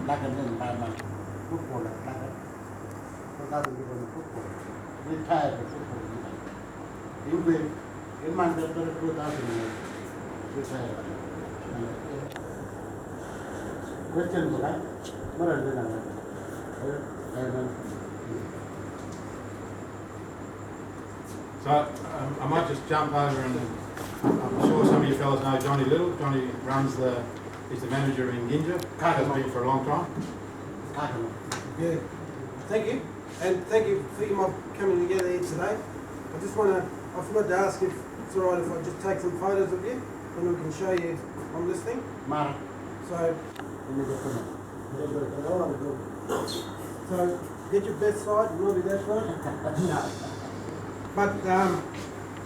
รักกันเรื่องมาฟุตบอลรักกันคนเราเป็นคนฟุตบอลไม่ใช่เป็นฟุตบอลนี่ยิ่งเป็นยิ่งมันเป็นตัวเราเป็นไม่ใช่เวทีนี้นะเมื่อไรจะนั่งนั่นSo I might just jump over and I'm sure some of you fellas know Johnny Little. Johnny he's the manager in Ginja, has been for a long time. Yeah, thank you. And thank you for you mob coming together here today. I forgot to ask if it's alright if I just take some photos of you and we can show you on this thing. So get your best side and not be that side. No. But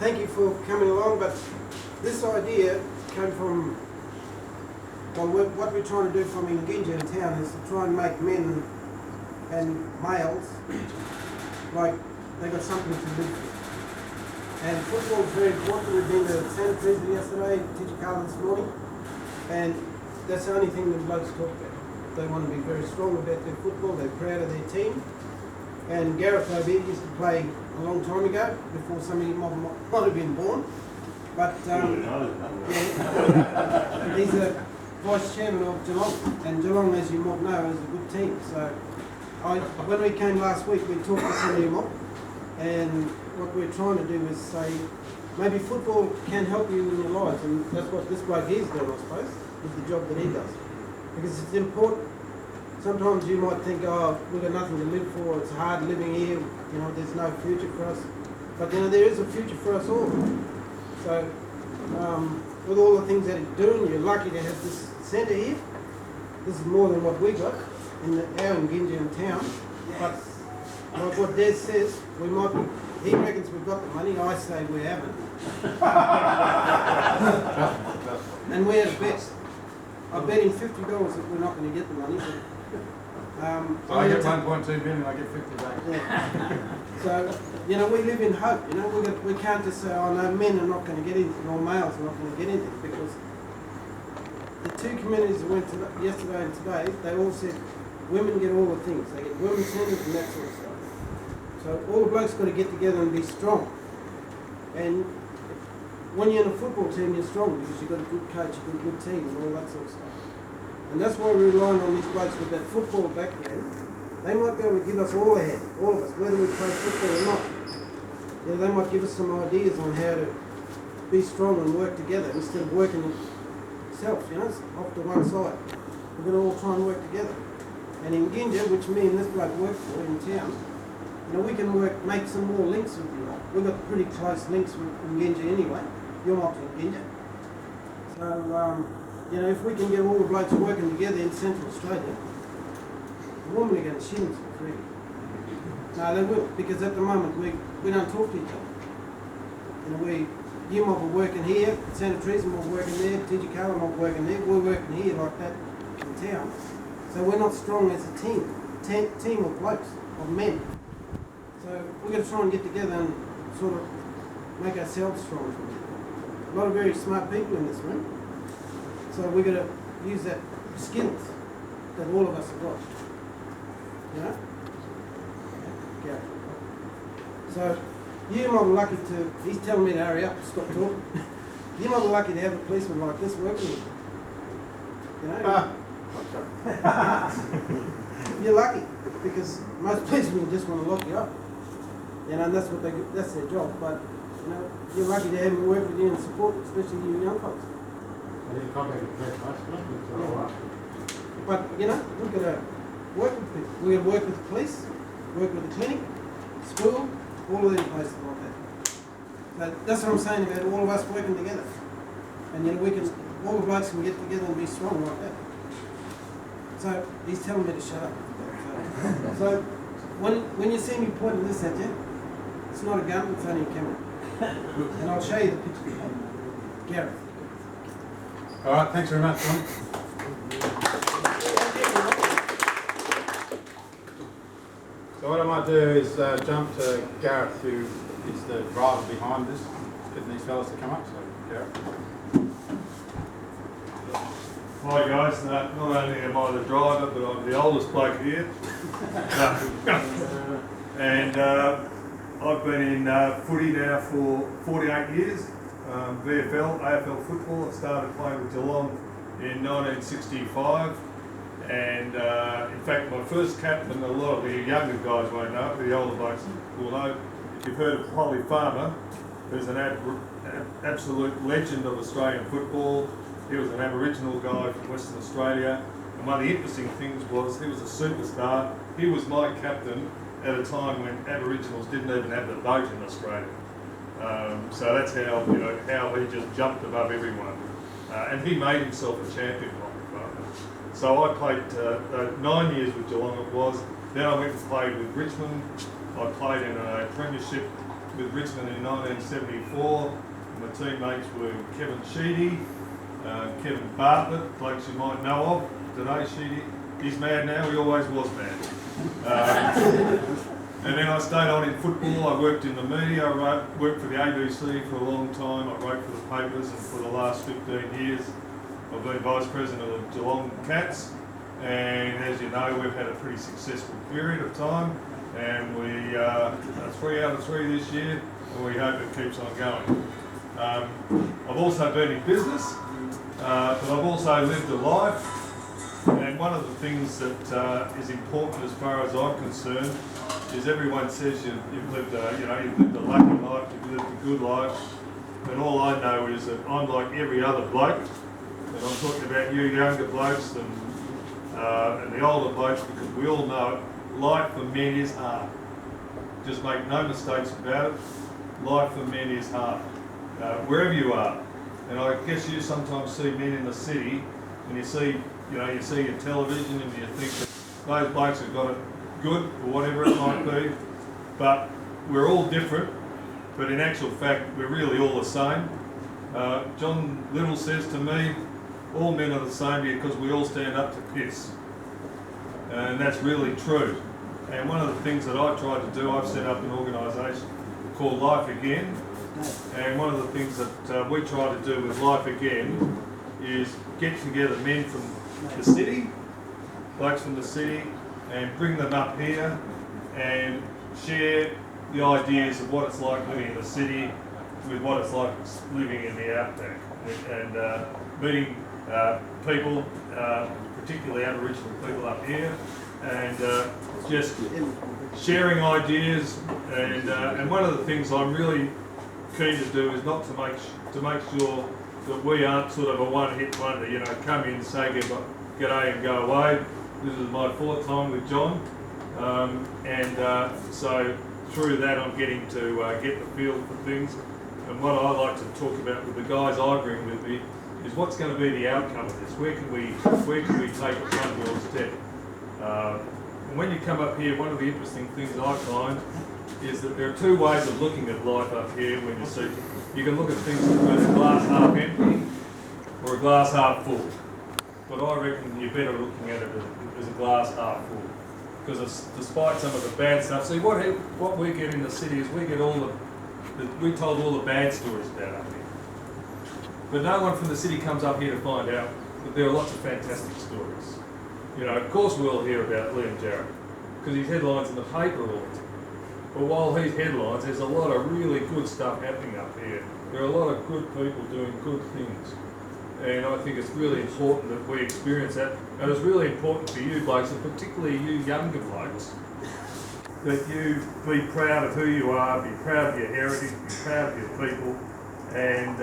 thank you for coming along. But this idea came from, well, what we're trying to do from Ginja in town is to try and make men and males like they got something to live for. And football is very important. We've been to Santa Teresa yesterday, Tijikala this morning, and that's the only thing the blokes talk about. They want to be very strong about their football. They're proud of their team. And Gareth over here used to play a long time ago, before some of you might have been born. But he's a vice chairman of Geelong, and Geelong, as you might know, is a good team. So when we came last week, we talked to some of you mob, and what we're trying to do is say, maybe football can help you in your lives, and that's what this bloke is doing, I suppose, with the job that he does. Because it's important. Sometimes you might think, oh, we've got nothing to live for, it's hard living here, you know, there's no future for us. But, you know, there is a future for us all. So, with all the things that he's doing, you're lucky to have this centre here. This is more than what we got in our Ginja in town. But like what Des says, we might be, he reckons we've got the money, I say we haven't. And we're the best. I bet him $50 that we're not going to get the money. But, so I get 1.2 billion, I get 50 back. Yeah. So, you know, we live in hope. You know, we can't just say, oh no, men are not going to get anything, or males are not going to get anything, because the two communities that went to yesterday and today, they all said women get all the things. They get women's centres and that sort of stuff. So all the blokes got to get together and be strong. And when you're in a football team, you're strong because you've got a good coach, you've got a good team and all that sort of stuff. And that's why we're relying on these blokes with that football background. They might be able to give us all a hand, all of us, whether we play football or not. You know, they might give us some ideas on how to be strong and work together instead of working yourself, you know, off to one side. We're going to all try and work together. And in Ginja, which me and this bloke work for in town, you know, we can make some more links with you. We've got pretty close links in Ginja anyway. You're not in Ginja. So, you know, if we can get all the blokes working together in Central Australia, the women are going to shillings for free. No, they will, because at the moment we don't talk to each other. You know, you might be working here, Santa Teresa might be working there, Tijikala might be working there, we're working here like that in town. So we're not strong as a team of blokes, of men. So we're going to try and get together and sort of make ourselves strong. A lot of very smart people in this room. So we're going to use that skills that all of us have got. You know? Yeah. So you might be lucky to, he's telling me to hurry up, stop talking. You might be lucky to have a policeman like this working with you. You know? You're lucky, because most policemen just want to lock you up. You know, and that's what that's their job. But you know, you're lucky to have them work with you and support, especially you young folks. But you know, we've got to work with people. We've got to work with the police, work with the clinic, school, all of these places like that. So that's what I'm saying about all of us working together. And you know, all the blokes can get together and be strong like that. So he's telling me to shut up. So when you see me pointing this at you, it's not a gun, it's only a camera. And I'll show you the picture. Gareth. All right, thanks very much, John. So what I might do is jump to Gareth, who is the driver behind this, getting these fellas to come up. So, Gareth. Hi guys, not only am I the driver, but I'm the oldest bloke here. And I've been in footy now for 48 years, VFL, AFL football. I started playing with Geelong in 1965. And in fact, my first captain, a lot of the younger guys won't know, the older blokes will know. If you've heard of Holly Farmer, who's an absolute legend of Australian football. He was an Aboriginal guy from Western Australia, and one of the interesting things was he was a superstar. He was my captain at a time when Aboriginals didn't even have the vote in Australia. So that's how how he just jumped above everyone, and he made himself a champion. So I played 9 years with Geelong. It was. Then I went and played with Richmond. I played in a premiership with Richmond in 1974. My teammates were Kevin Sheedy, Kevin Bartlett, blokes you might know of. Today, Sheedy, he's mad now, he always was mad. And then I stayed on in football. I worked in the media, I worked for the ABC for a long time. I wrote for the papers, and for the last 15 years I've been Vice President of the Geelong Cats. And as you know, we've had a pretty successful period of time, and we are 3 out of 3 this year, and we hope it keeps on going. I've also been in business, but I've also lived a life. And one of the things that is important as far as I'm concerned is everyone says you've lived a lucky life, you've lived a good life, and all I know is that I'm like every other bloke, and I'm talking about you younger blokes and the older blokes, because we all know it, life for men is hard. Just make no mistakes about it, life for men is hard, wherever you are. And I guess you sometimes see men in the city, and you see your television, and you think that those blokes have got it good, or whatever it might be, but we're all different. But in actual fact, we're really all the same. John Little says to me, all men are the same because we all stand up to piss. And that's really true. And one of the things that I try to do, I've set up an organisation called Life Again. And one of the things that we try to do with Life Again is get together men from the city, blokes from the city, and bring them up here and share the ideas of what it's like living in the city with what it's like living in the outback, and meeting people, particularly Aboriginal people up here, and just sharing ideas. And one of the things I'm really keen to do is not to make sure that we aren't sort of a one-hit wonder. Come in, say g'day and go away. This is my fourth time with John, so through that I'm getting to get the feel for things. And what I like to talk about with the guys I bring with me is what's going to be the outcome of this. Where can we take it one more step? And when you come up here, one of the interesting things I find is that there are two ways of looking at life up here. When you can look at things as a glass half empty or a glass half full. But I reckon you're better looking at it as a glass half full. Because despite some of the bad stuff, see what we get in the city is we told all the bad stories about up here. But no one from the city comes up here to find out that there are lots of fantastic stories. Of course we'll hear about Liam Jarrett, because he's headlines in the paper all the time. But while he's headlines, there's a lot of really good stuff happening up here. There are a lot of good people doing good things. And I think it's really important that we experience that. And it's really important for you blokes, and particularly you younger blokes, that you be proud of who you are, be proud of your heritage, be proud of your people, and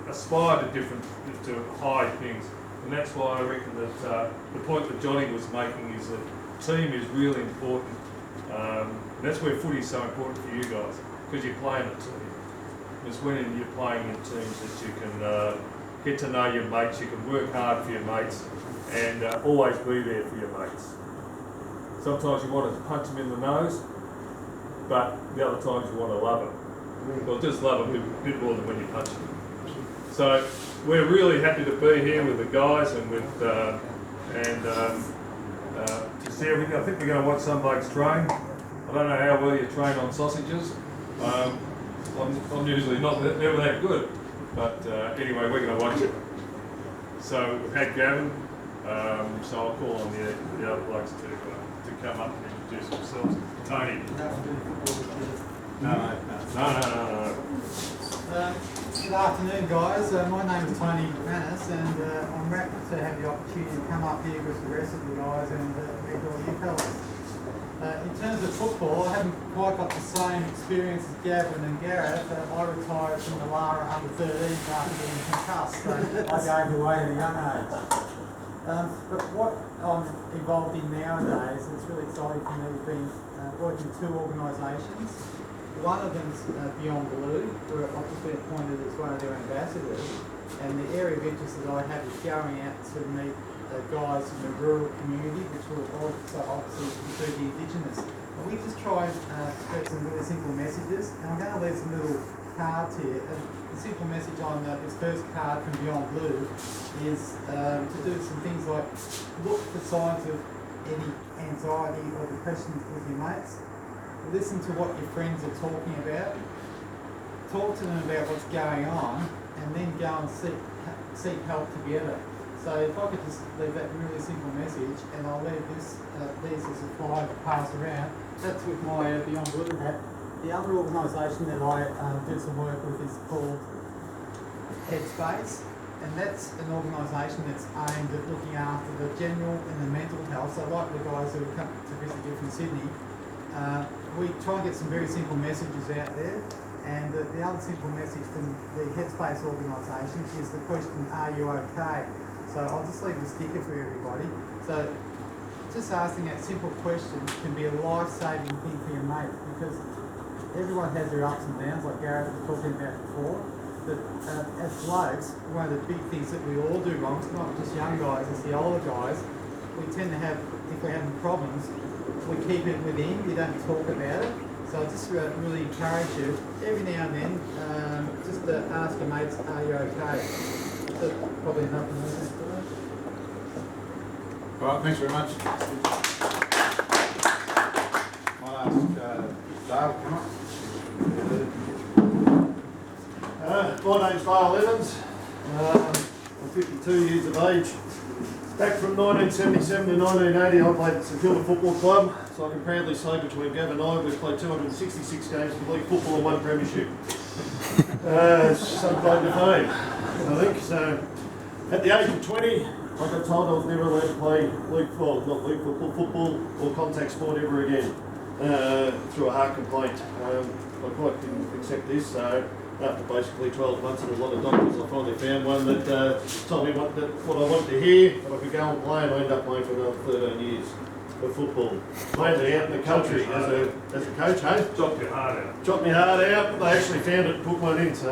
aspire to high things. And that's why I reckon that the point that Johnny was making is that team is really important. And that's where footy is so important for you guys, because you play in a team. It's when you're playing in teams that you can get to know your mates, you can work hard for your mates, and always be there for your mates. Sometimes you want to punch them in the nose, but the other times you want to love them. Well, just love them a bit more than when you punch them. So we're really happy to be here with the guys and with to see everything. I think we're going to watch some blokes train. I don't know how well you train on sausages. I'm usually never that good, but anyway, we're going to watch it. So we've had Gavin, so I'll call on the other blokes to come up and introduce themselves. Tony. No. Good afternoon, guys. My name is Tony Manus, and I'm happy to have the opportunity to come up here with the rest of you guys and meet all you fellas. In terms of football, I haven't quite got the same experience as Gavin and Gareth. I retired from the Lara under 13s after being concussed, so I gave away at a young age. But what I'm involved in nowadays, it's really exciting for me, has been working with two organisations. One of them is Beyond Blue, where I've just been appointed as one of their ambassadors, and the area of interest that I have is going out to meet guys in the rural community, which will also obviously include the Indigenous. And we just try and spread some really simple messages, and I'm going to leave some little cards here. And the simple message on this first card from Beyond Blue is to do some things like look for signs of any anxiety or depression with your mates. Listen to what your friends are talking about. Talk to them about what's going on, and then go and seek help together. So if I could just leave that really simple message, and I'll leave these as a flyer to pass around. That's with my Beyond Blue hat. The other organisation that I do some work with is called Headspace, and that's an organisation that's aimed at looking after the general and the mental health. So like the guys who come to visit you from Sydney, we try and get some very simple messages out there. And the other simple message from the Headspace organisation is the question, are you okay? So I'll just leave a sticker for everybody. So just asking that simple question can be a life-saving thing for your mate, because everyone has their ups and downs, like Gareth was talking about before. But as blokes, one of the big things that we all do wrong, it's not just young guys, it's the older guys, we tend to have, if we're having problems, we keep it within, we don't talk about it. So I just really encourage you, every now and then, just to ask your mates, are you okay? That's probably enough in this. All right, thanks very much. I'll ask Dale to come up. My name's Dale Evans. I'm 52 years of age. Back from 1977 to 1980, I played at St Kilda Football Club. So I can proudly say between Gavin and I, we've played 266 games of league football and one premiership. Some claim to fame, I think. So at the age of 20, I got told I was never allowed to play football or contact sport ever again through a heart complaint. I quite didn't accept this, so after basically 12 months and a lot of doctors, I finally found one that told me what I wanted to hear, that I could go and play, and I ended up playing for another 13 years of football. Mainly out in the country as a coach, hey? Chop your heart out. Chopped my heart out, they actually found it and put one in, so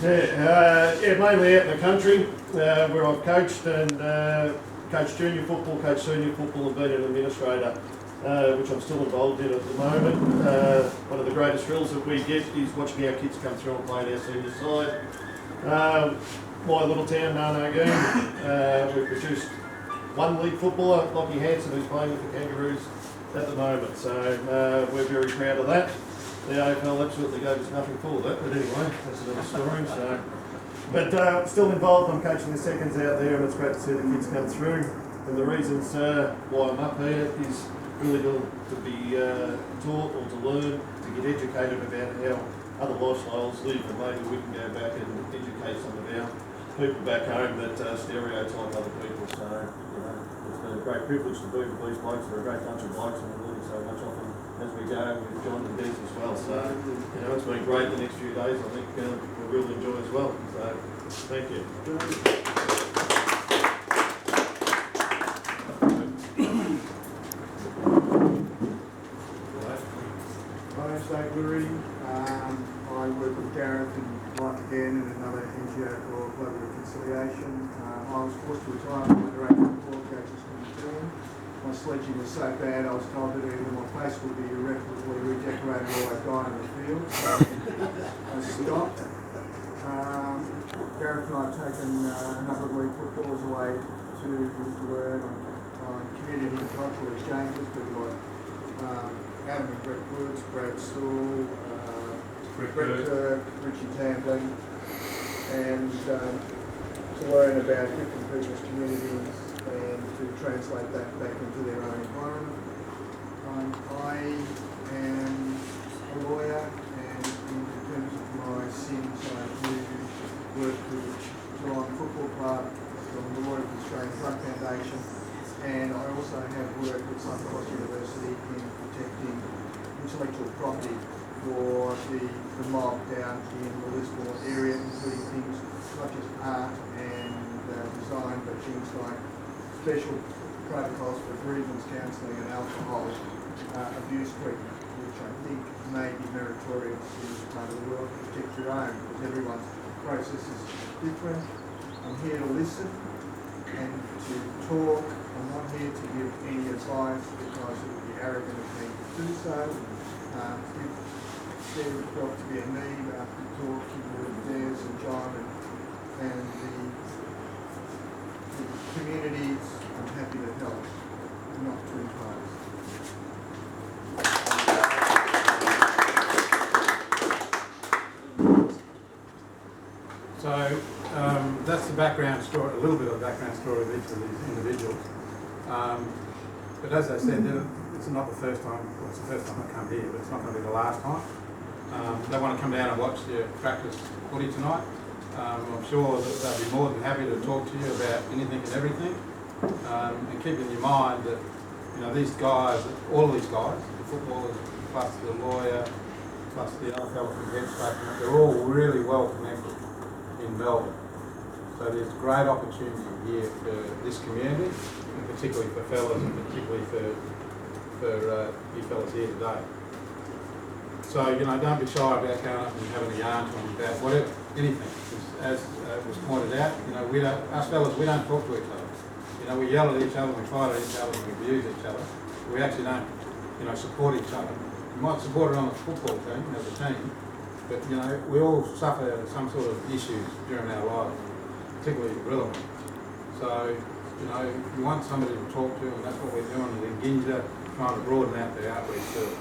yeah, mainly out in the country where I've coached and coached junior football, coached senior football and been an administrator, which I'm still involved in at the moment. One of the greatest thrills that we get is watching our kids come through and play in our senior side. My little town, Narnagoon, we've produced one league footballer, Lockie Hanson, who's playing with the Kangaroos at the moment, so we're very proud of that. The AFL absolutely gave us nothing for that, but anyway, that's another story. So, but still involved, I'm coaching the seconds out there, and it's great to see the kids come through. And the reasons why I'm up here is really to be taught or to learn, to get educated about how other lifestyles live, and maybe we can go back and educate some of our people back home that stereotype other people. So, you know, it's been a great privilege to be with these blokes. They're a great bunch of blokes, and we're learning so much off them as we go with John and Des as well. So, you know, it's been great the next few days. I think we'll really enjoy as well. So, thank you. My name's Dave Lurie. I work with Gareth and Mike again in another NGO called Global Reconciliation. I was forced to retire from the director of football coaches in the team. My sledging was so bad I was told that either my face would be irreparably redecorated or I'd die in the field. So I stopped. Gareth and I have taken a number of league footballers away to learn on community and cultural exchanges, people like Adam and Brett Woods, Brad Stool, Brett Kirk, Richie Tambling, and to learn about different people's communities and to translate that back into their own environment. I am a lawyer, and in terms of my sins, I do work with Geelong Football Club, I'm the lawyer of the Australian Drug Foundation, and I also have worked with Southern Cross University in protecting intellectual property for the mob down in the Lismore area, including things such as art and design, but things like special protocols for grievance counselling and alcohol abuse treatment, which I think may be meritorious in this part of the world to protect your own, because everyone's process is different. I'm here to listen and to talk. I'm not here to give any advice because it would be arrogant of me to do so. If there would felt to be a need after talking with Des and John and the communities, I'm happy to help, not to impose. So that's the background story, a little bit of the background story of each of these individuals. But as I said, it's not the first time, well, it's the first time I come here, but it's not going to be the last time. They want to come down and watch you practice footy tonight. I'm sure that they'll be more than happy to talk to you about anything and everything. And keep in your mind that, you know, these guys, all of these guys, the footballers, plus the lawyer, plus the other fellow from the headspace, they're all really well connected in Melbourne. So there's great opportunity here for this community, and particularly for fellas, and particularly for you fellas here today. So, you know, don't be shy about going up and having a yarn to them about whatever, anything. As was pointed out, you know, us fellas, we don't talk to each other. You know, we yell at each other, we fight at each other, we abuse each other. We actually don't, you know, support each other. You might support it on the football team, as a team, but, you know, we all suffer some sort of issues during our lives, particularly relevant. So, you know, if you want somebody to talk to, and that's what we're doing in Ginja, trying to broaden out the outreach to it.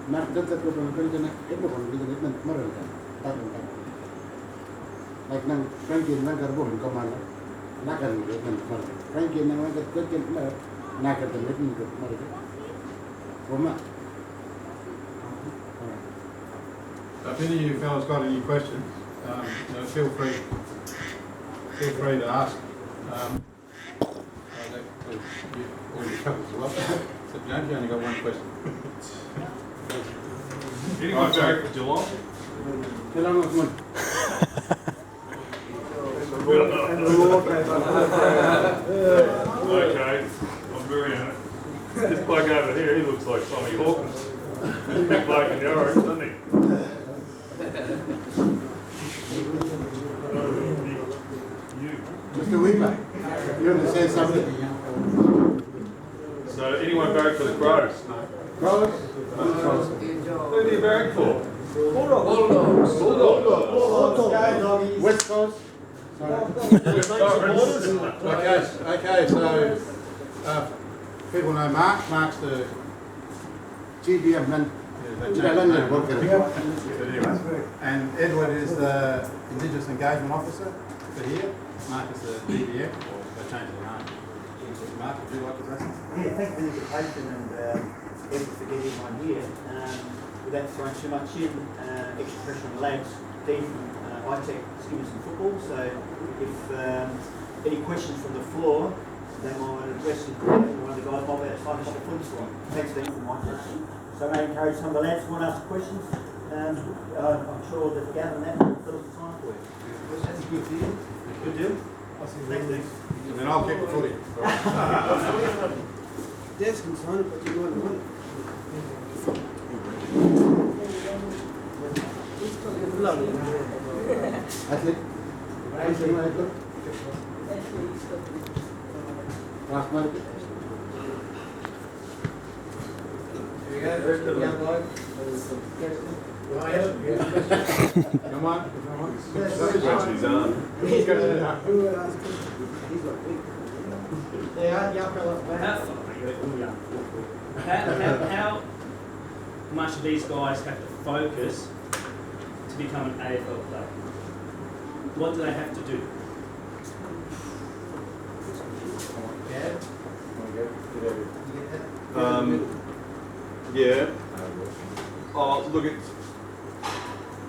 Not just the people who can everyone with the moral. Like now, Frankie and Nagar commander, Nagar with mother. Frankie and Nagar good mother, Nagar the living good mother. Woman. If any of you fellas got any questions, feel free to ask. You already covered a lot. Except you only got one question. Anyone go for Geelong? Geelong was one. Okay, I'm very honest. This bloke over here, he looks like Tommy Hawkins. Big bloke in the orange, doesn't he? Mr. Weaver, you want to say something? So anyone barrack for the Crows? Crows? Who do you barrack for? Bulldogs. Bulldogs. West Coast? Okay, so people know Mark. Mark's the GDM man. London worker. And Edward is the Indigenous Engagement Officer for here. Mark is the DDF, or they changed the name. Mark, would you like to say something? Yeah, thank you for the invitation and Edward for getting one here. Without throwing too much in, extra pressure on the lads, Dean from ITEC is giving some football, so if any questions from the floor, they might address it to one of the guys might be able to find us the footage for them. Thanks, Dean, from ITEC. So I may encourage some of the lads who want to ask questions. I'm sure that Gavin and that will fill up the time for you. That's a good deal. Good deal. Thanks, Dean. And then I'll keep the footy. Dad's concerned, but you want to win. Athlete? Last night? Come on. His arm. How much do these guys have to focus to become an AFL player? What do they have to do? Yeah. Oh, look,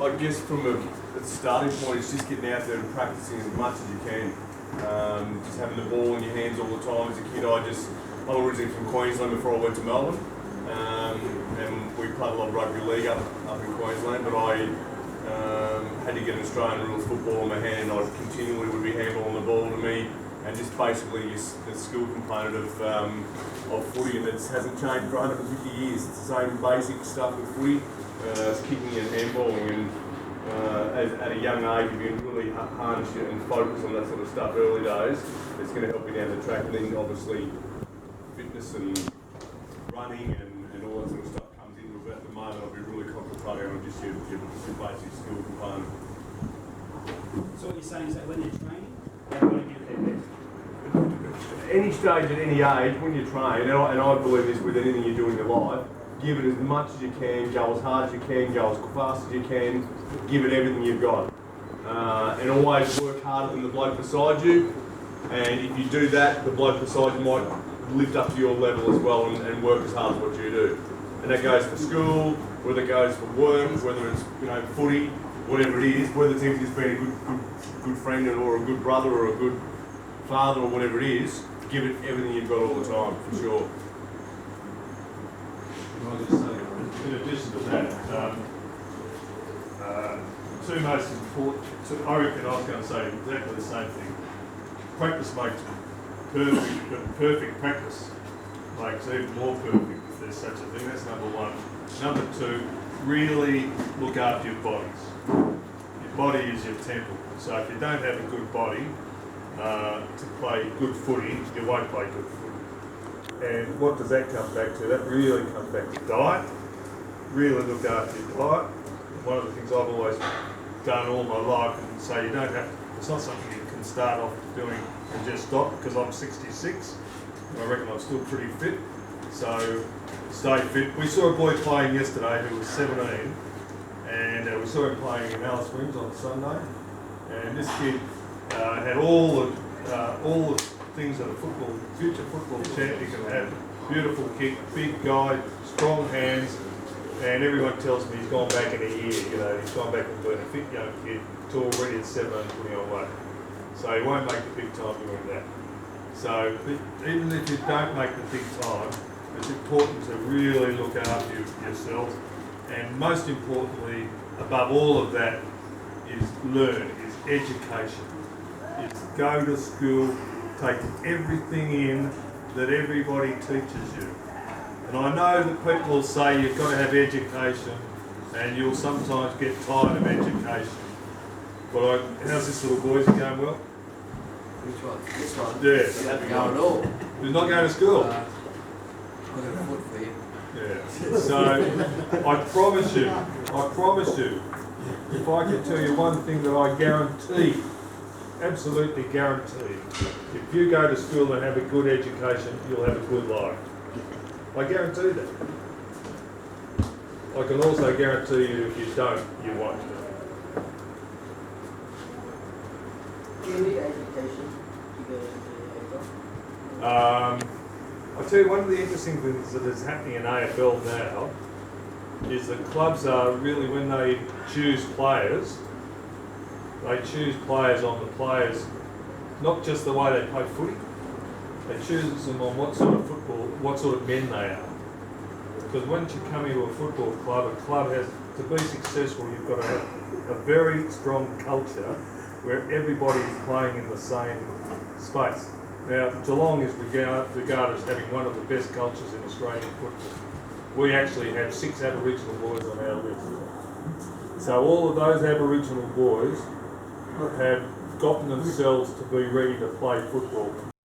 I guess from a starting point, it's just getting out there and practicing as much as you can. Just having the ball in your hands all the time. As a kid, I'm originally from Queensland before I went to Melbourne. And we played a lot of rugby league up in Queensland, but I had to get an Australian rules football in my hand. I continually would be handballing the ball to me, and just basically the skill component of footy, and it hasn't changed for 150 years. It's the same basic stuff with footy, kicking and handballing, and at a young age, if you can really harness it and focus on that sort of stuff early days, it's going to help you down the track. And then obviously fitness and running and all that sort of stuff comes into it. But at the moment, I'll be really concentrating on just your basic skill component. So what you're saying is that when they're training, they've got to give their best. At any stage, at any age, when you train, and I believe this with anything you do in your life, give it as much as you can, go as hard as you can, go as fast as you can, give it everything you've got. And always work harder than the bloke beside you. And if you do that, the bloke beside you might lift up to your level as well and work as hard as what you do. And that goes for school, whether it goes for work, whether it's footy, whatever it is, whether it's even just being a good friend or a good brother or a good father or whatever it is, give it everything you've got all the time, for sure. In addition to that, two most important, I reckon I was going to say exactly the same thing. Practice makes perfect, but perfect practice makes even more perfect if there's such a thing. That's number one. Number two, really look after your bodies. Your body is your temple. So if you don't have a good body to play good footy, you won't play good footy. And what does that come back to? That really comes back to diet. Really look after your diet. One of the things I've always done all my life, and say you don't have to, it's not something you can start off doing and just stop, because I'm 66 and I reckon I'm still pretty fit. So stay fit. We saw a boy playing yesterday who was 17, and we saw him playing in Alice Springs on Sunday. And this kid had all the things that a future football champion can have. Beautiful kick, big guy, strong hands, and everyone tells me he's gone back in a year. You know, he's gone back and been a fit young kid to already at 17 putting on weight. So he won't make the big time doing that. So even if you don't make the big time, it's important to really look after yourselves. And most importantly, above all of that, is learn, is education. Is go to school, take everything in that everybody teaches you. And I know that people will say you've got to have education, and you'll sometimes get tired of education. But how's this little boy's going well? Which one? This one? Yeah. You haven't gone at all. He's not going to school. I've got a foot for you. Yeah. So I promise you, if I can tell you one thing that I guarantee, absolutely guarantee, if you go to school and have a good education, you'll have a good life. I guarantee that. I can also guarantee you if you don't, you won't. Do you need education to go into AFL? I'll tell you, one of the interesting things that is happening in AFL now is that clubs are really, when they choose players, they choose players on the players, not just the way they play footy, they choose them on what sort of football, what sort of men they are. Because once you come into a football club, a club has, to be successful, you've got to have a very strong culture where everybody is playing in the same space. Now, Geelong is regarded as having one of the best cultures in Australian football. We actually have 6 Aboriginal boys on our list. So all of those Aboriginal boys have gotten themselves to be ready to play football.